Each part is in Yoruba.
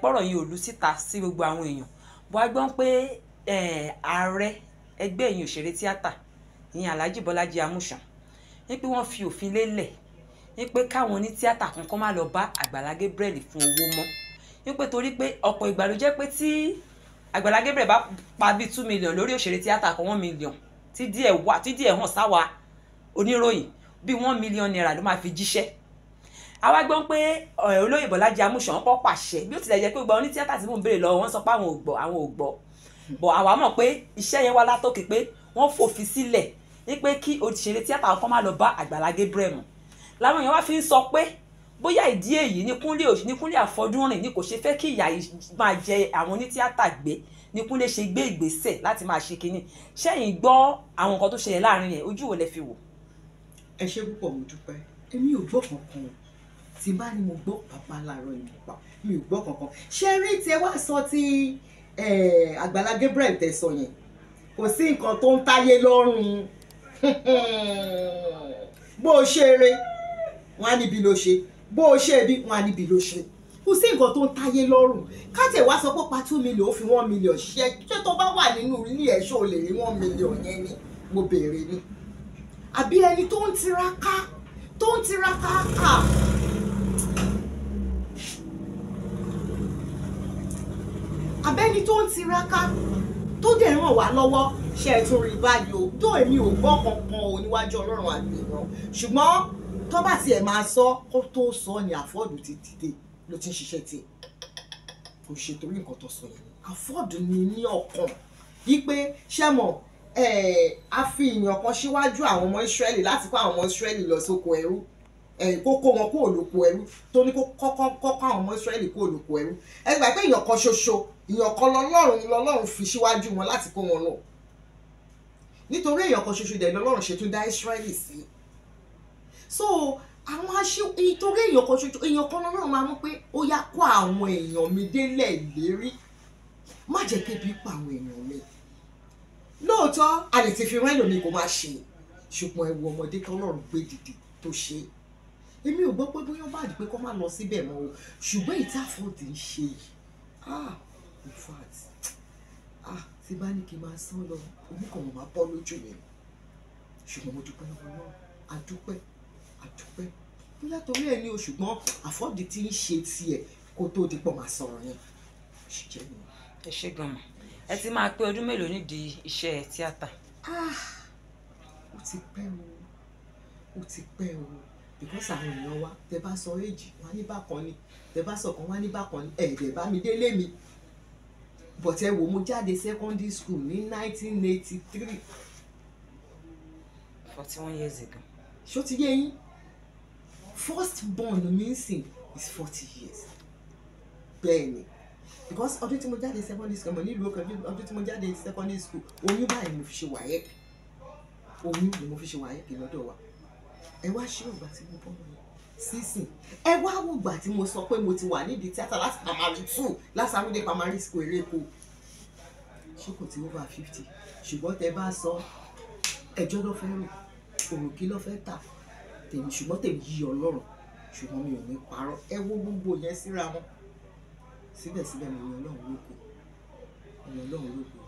pọ̀rọ̀ yìí ò lu síta sí gbogbo àwọn èèyàn bó a gbọ́n pé ààrẹ ẹgbẹ́ ẹ̀yìn òṣèré tíátà ìyẹn Alhaji Bọ́lájí Amúsàn ní pé wọ́n fi òfin lélẹ̀ ní pé káwọn oní tíátà kankan má lọ bá Àgbàlá Gabriel fún owó mọ́ ní pé torí pé ọ̀pọ̀ ìgbà ló jẹ́ pé tí Àgbàlá Gabriel bá pa bíi 2 million lórí òṣèré tíátà kan 1 million tí díẹ̀ hàn sáwa oníròyìn bíi 1 million naira ló máa fi jíṣẹ́. Àwa gbọ́n pé olóyè Bọ́lájí Amúsàn kọ́ pàṣẹ bí ó tilẹ̀ jẹ́ pé gbọ́ ní tíátà tí mò ń béèrè lọ́wọ́ wọ́n sọ pé àwọn ò gbọ́ bọ̀ àwa mọ̀ pé iṣẹ́ yẹn wá látòkè pé wọ́n fòfin sílẹ̀ ní pé kí òṣèré tíátà kan má lọ bá Àgbàlá Gabriel mọ́ làwọn èèyàn wá fi ń sọ pé bóyá ìdí èyí ní Kúnlé Àfọdúnrìn ní kò ṣe fẹ́ kí ìyà máa jẹ àwọn onítíátà gbé ní Kúnlé ṣe gbé ìgbésẹ̀ láti máa ṣe kínní ṣẹ́yìn gbọ́ àwọn nǹkan tó ṣẹlẹ̀ láàrin yẹn ojú wo lẹ fi wò. ẹ ṣé púpọ̀ mo dúpẹ́ èmi ò gbọ́ kankan tí bá ní mo gbọ́ bàbá láàárọ̀ ìdìpá mi ò gbọ́ kankan ṣé rí tí ẹ wá sọ ti Àgbàlá Gabriel tẹ́ sọ yẹn kò sí nǹkan tó ń táyé lọ́rùn bó o ṣe eré wọn á níbi ló ṣe bó o ṣe bí wọn á níbi ló ṣe kò sí nǹkan tó ń táyé lọ́rùn káàtẹ̀ wá sọ pé pa 2 million ó fi 1 million ṣiṣẹ́ ṣé tó bá wà nínú ilé ẹ̀ ṣó lè rí 1 million yẹn ni mo béèrè ni àbí ẹni tó ń tiraka abẹ́ni tó ń tiraka tó dẹ̀ ràn wá lọ́wọ́ ṣe é tún rí báyìí o tó èmi ò gbọ́ kankan o níwájú Ọlọ́run àgbèyàn ṣùgbọ́n tó bá tiẹ̀ máa sọ kó tó sọ ni àfọ́ọ̀dù ti dìde ló ti ń ṣiṣẹ́ tiẹ̀ kò ṣe torí nǹkan tó sọ yẹn àfọ́ọ̀dù ni ní ọkàn wípé ṣé mọ̀ a fi ìyàn kan síwájú àwọn ọmọ Ísírẹ́lì láti kó àwọn ọmọ Ísírẹ́lì lọ sóko ẹrú kó kó wọn kó olóko ẹrú tó ní kó kọ́kọ́ àwọn ọmọ Ísírẹ́lì kó olóko ẹrú ẹ gbà pé ìyàn kan ṣoṣo ìyàn kan lọ́lọ́run fi síwájú wọn láti kó wọn lọ nítorí èèyàn kan ṣoṣo dẹ̀ lọ́lọ́run ṣe tún dá Ísírẹ́lì sí so àwọn nítorí èèyàn kan ṣoṣo èèyàn kan lọ́lọ́run máa mú pé ó yá kó àwọn èèyàn mi délẹ̀ ìlérí má jẹ́ kébi pa àwọn èèyàn mi lóòótọ́ a lè ti fi rán ẹlòmíì kó má ṣe ṣùgbọ́n ẹ wo ọmọdé tọ́lọ́run gbé dìde tó ṣe èmi ò gbọ́ pé bóyá bá di pé kó má lọ síbẹ̀ mọ́ o ṣùgbọ́n ìtàfọ́ọ̀dì ń ṣe yìí in fact tí bá ní kí n máa sán lọ orúkọ wọn máa bọ́ lójú mi ṣùgbọ́n mo dúpẹ́ lọ́wọ́ náà àdúpẹ́ bóyá torí ẹ ní o ṣùgbọ́n àfọ́ọ̀dì tí ń ṣe tiẹ̀ kó tó di pọ̀ máa sọ̀rọ̀ yẹn ṣì jẹ́ mi. ẹ ṣé gan-an ẹ ti máa pé ọdún mélòó nídìí iṣẹ́ tíátà. ó ti pẹ́ o because àwọn èèyàn wa tẹ bá sọ èjì wọn ní bákan ni tẹ bá sọ kan wọn ní bákan ni ẹ̀ẹ́dẹ̀ bá mi délé mi but ẹ wò mo jáde secondary school ní 1983. 41 years ago. ṣó ti yé yín first born mi ń sìn is 40 years bẹ́ẹ̀ ni because ọdún tí mo jáde secondary school mo nílùú ọkọ ọdún tí mo jáde secondary school oyún báyìí mo fi ṣe WAEC oyún ni mo fi ṣe WAEC lọ́dọ̀ wa ẹ wá ṣé ògbà tí mo bọ́ mọ́ sísìn ẹ wá wò gbà tí mo sọ pé mo ti wà nídìí tíátà láti primary 2 lásàmúdé primary school Èkó ṣé kò tí over 50 ṣùgbọ́n tẹ bá sọ ẹjọ́ ló fẹ́ rò òrùkí ló fẹ́ tà tèmi ṣùgbọ́n tèmi yí Ọlọ́run ṣùgbọ́n mi ò ní parọ́ ẹ wo gbogbo yẹn síra wọn síbẹ̀síbẹ̀ mo yan Ọlọ́run lóko.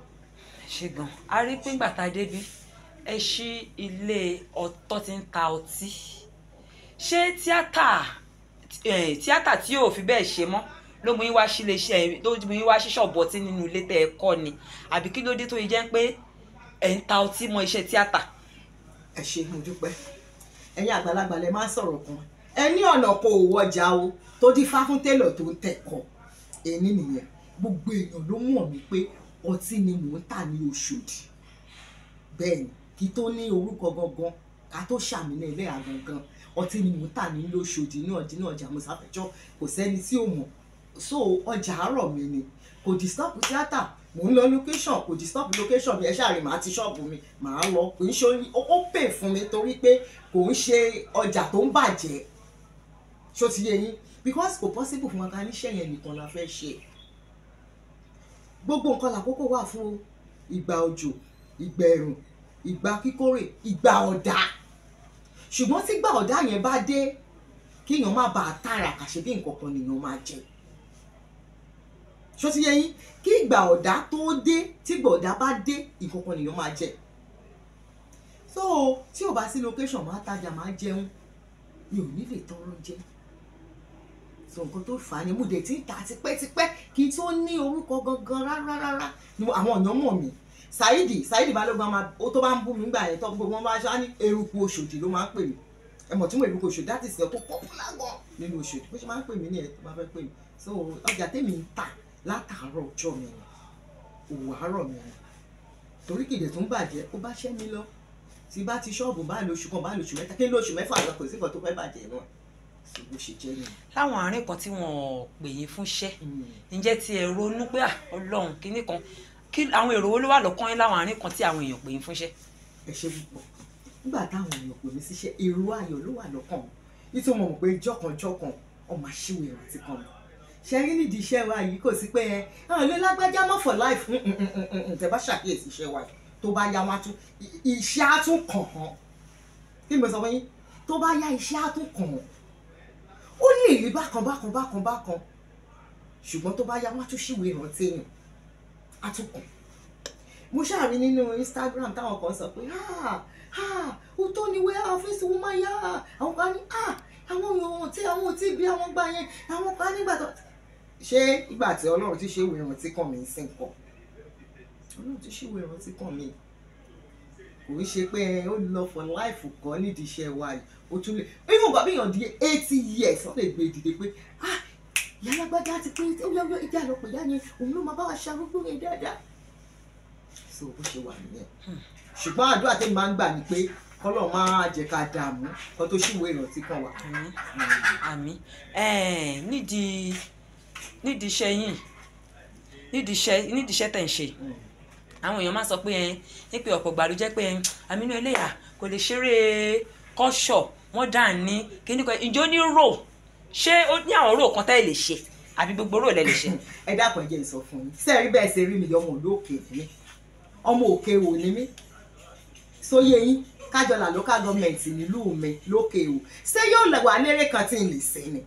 ṣé gan a rí pé ńgbà tá a débí ẹ ṣí ilé ọtọ́ tí ń ta ọtí ṣé tíátà tí yóò fi bẹ́ẹ̀ ṣe mọ́ ló mú yín wá sí iléeṣẹ́ ló mú yín wá sí ṣọ́ọ̀bù ọtí nínú ilé tẹ́ ẹ kọ́ ni àbí kí ló dé tó yẹ jẹ́ pé ẹ̀ ń ta ọtí mọ́ iṣẹ́ tíátà. ẹ ṣé mo dúpẹ́ ẹ̀yin àgbàlagbà lẹ máa ń sọ̀rọ̀ kan ẹ ní ọ̀nà kò wọjà o tó dífá fún télọ̀ tó ń tẹ̀kọ́ èmi nìyẹn gbogbo èèyàn ló mọ̀ mí pé ọtí ni mò ń tà ní Òṣòdì bẹ́ẹ̀ ni kí tó ní orúkọ gangan ká tó ṣàmìnà ilé àgangan ọtí ni mò ń tà ní Òṣòdì ní ọjà Mọ́sáfẹ́jọ́ kò sẹ́ni tí ò mọ̀ so ọjà àárọ̀ mi ni kò disturb tíátà mò ń lọ location kò disturb location mi ẹ ṣáàrin màá ti ṣọ́ọ̀bù mi màá lọ kò ń ṣe ó pè fún mi torí pé kò ń ṣe ọjà tó ń bàjẹ́ ṣó ti yé yín because kò possible fún wa ká níṣẹ́ yẹn nìkan la fẹ́ ṣe gbogbo nǹkan làkókò wà fún ìgbà òjò ìgbà ẹ̀rùn ìgbà kíkórè ìgbà ọ̀dá ṣùgbọ́n tí gbà ọ̀dá yẹn bá dé kéèyàn má bàa tààrà kàṣe bí nǹkan kan nìyẹn máa jẹ ṣó ti yé yín kí ìgbà ọ̀dá tó dé tí ìgbà ọ̀dá bá dé nǹkan kan nìyẹn máa jẹ so tí ò bá sí location máa tajà máa jẹun mi ò ní lè tọrọ jẹ so nǹkan tó fà á ni mo dẹ̀ ti ń ta tipẹ́tipẹ́ kí n tó ní orúkọ gangan rárá ni àwọn èèyàn mọ̀ mí Saidi Balógun ó tó bá ń bú mi gbà yẹn tó gbogbo wọn bá ṣá ní eruku Òṣòdì ló máa ń pè mí ẹ mọ̀ tí mo eruku Òṣòdì that is ẹ̀ tó popular gan nínú Òṣòdì bó ṣe máa ń pè mí ní ẹ̀ tó bá fẹ́ pè mí so ọjà tèmi ń tà látàárọ̀ ọjọ́ mi òwò àárọ̀ mi torí kìdè tó ń bàjẹ́ ó bá ṣẹ́ mi lọ tí bá ti ṣọ́ọ̀bù bá lóṣù kan bá lóṣù mẹ́ta kí lóṣù mẹ́fà lọ kò sí nǹkan tó fẹ́ bàjẹ́ náà bó ṣe jẹ́ nìyẹn. láwọn àárín kan tí wọn pè yín fúnṣẹ́ ǹjẹ́ tí ẹ ronú pé Ọlọ́run kinní kan kí àwọn èrò wo ló wà lọ́kàn yín láwọn àárín kan tí àwọn èèyàn pè yín fúnṣẹ́. ẹ ṣe púpọ̀ nígbà táwọn èèyàn pè mí síṣẹ́ èrò ayọ̀ ló wà lọ́kàn nítorí mo mọ̀ pé jọ̀kanjọ̀kan ọmọ àṣìwò ìrántí kan mi ṣe rí nídìí iṣẹ́ wa yìí kò sí pé àwọn ilé lágbájá mọ́ for life tẹ bá ṣàkíyèsí iṣẹ́ wa yìí tó bá yá wọn tún iṣẹ́ á tún kàn án kí ni mo sọ fún yín tó bá yá iṣẹ́ á tún kàn án ó lè rí bákan ṣùgbọ́n tó bá yá wọn tún ṣìwé ìrántí èèyàn á tún kàn mo ṣàrí nínú Instagram táwọn kan sọ pé ó tó ní wẹ́ ọ́fíìsì wọn máa yá àwọn kan ní àwọn ohun tí àwọn ò tí bí àwọn gbà yẹn àwọn kan nígbà tó ṣé ìgbà tí Ọlọ́run ti ṣe ìwé ìrántí kàn mí sí nǹkan Ọlọ́run ti ṣe ìwé ìrántí kàn mí kò ń ṣe pé ó lọ for life kan nídìí iṣẹ́ wa yìí ó tún lè even bàbá èèyàn di 80 years wọ́n lè gbé dìde pé ìyá alágbádá ti pé ó ìjà lọ pé ìyá yẹn òun ló máa bá wa ṣàrúgbó yẹn dáadáa so bó ṣe wà nìyẹn ṣùgbọ́n àdúrà tèmi máa ń gbà ní pé kọ́lọ̀ máa jẹ́ ká dààmú kan tó ṣìwé ìrántí kan wà. àmín nídìí iṣẹ́ yín nídìí iṣẹ́ tẹ̀ ń ṣe àwọn èèyàn máa sọ pé pé ọ̀pọ̀ gbà ló jẹ́ pé Aminu Eleha kò lè ṣeré kọ́ṣọ̀ wọ́n dà ní kíní kan ìjọ ní rò ṣé ó ní àwọn rò kan tẹ́ lè ṣe àbí gbogbo rò lẹ́ lè ṣe. ẹ dákun ẹ jẹ́ n sọ fún yín sẹ́ẹ̀rí bẹ́ẹ̀ ṣe rí mi ọmọ olóòkè mi ọmọ òkè wò ni mí sóyè yín kájọlà local government nílùú mi lókè o ṣé yóò wà lérè kan tí n lè ṣe ni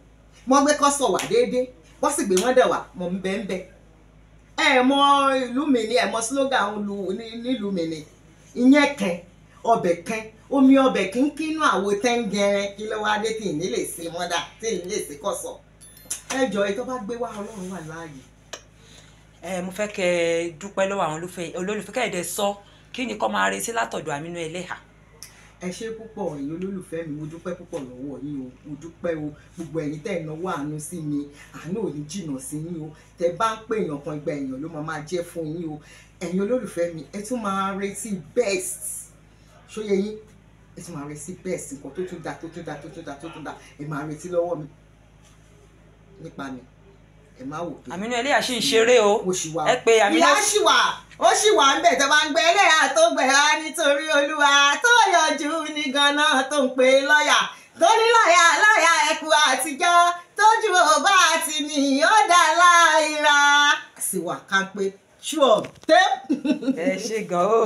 mo gbé kọ́sọ̀ wà déédéé wọ́n sì gbé wọ́n dẹ̀ wà mọ̀ ń bẹ́ẹ̀ ẹ mọ ìlú mi ni ẹ mọ slogan nílùú mi ni ìyẹn kẹ ọbẹ̀ kẹ omi ọbẹ̀ kínkínú àwo tẹ́ngẹrẹ kí ló wá dé tí ìní lè ṣe mọ́dà tí ìní lè ṣe kọ̀sọ̀ ẹ jọ ètò bá gbé wá Ọlọ́run wà láàyè. mo fẹ́ kẹ́ ẹ dúpẹ́ lọ́wọ́ àwọn olólùfẹ́ kẹ́ ẹ dẹ̀ sọ kí ni kọ́ máa retí látọ̀dọ̀ Aminu Eleha. ẹ ṣé púpọ̀ ẹ̀yin olólùfẹ́ mi mo dúpẹ́ púpọ̀ lọ́wọ́ yín o mo dúpẹ́ o gbogbo ẹ̀yin tẹ́ ẹ̀ náwó àánú sí mi àánú ò ní jìnnà sí yín o tẹ́ bá ń pè èèyàn kan ìgbà èèyàn ló máa jẹ́ fún yín o ẹ̀yin olólùfẹ́ mi ẹ tún máa retí best ṣóyẹ yín ẹ tún máa retí best nǹkan tó tún dá ẹ máa retí lọ́wọ́ mi nípa mi ẹ má wò pé Aminu Eleha ṣì ń ṣeré o ẹ pé Aminu ìyá ṣì wà ó ṣì wà ń bẹ̀ tó bá ń gbẹ Eleha tó gbẹ wá nítorí Olúwa tó yọjú ní ganan tó ń pe lọ́ọ̀yà tó ní lọ́ọ̀yà ẹ̀kú àtijọ́ tójú ọba àti ní ó dá láìra sì wà ká pé ṣùọ́ tẹ́. ẹ ṣe gan o.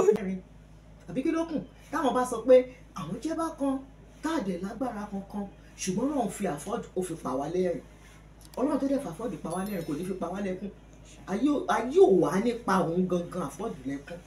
àbí kí ló kù táwọn bá sọ pé àwọn jẹ́ bá kan káàdì lágbára kankan ṣùgbọ́n náà fi àfọ́dù ó fi pa wá lẹ́rìn Ọlọ́run tó dẹ̀ fà àfọ́dù pa wá lẹ́rìn kò ní fi pa wá lẹ́kún ayé ò wá nípa òun gangan àfọ́dù lẹ́kún.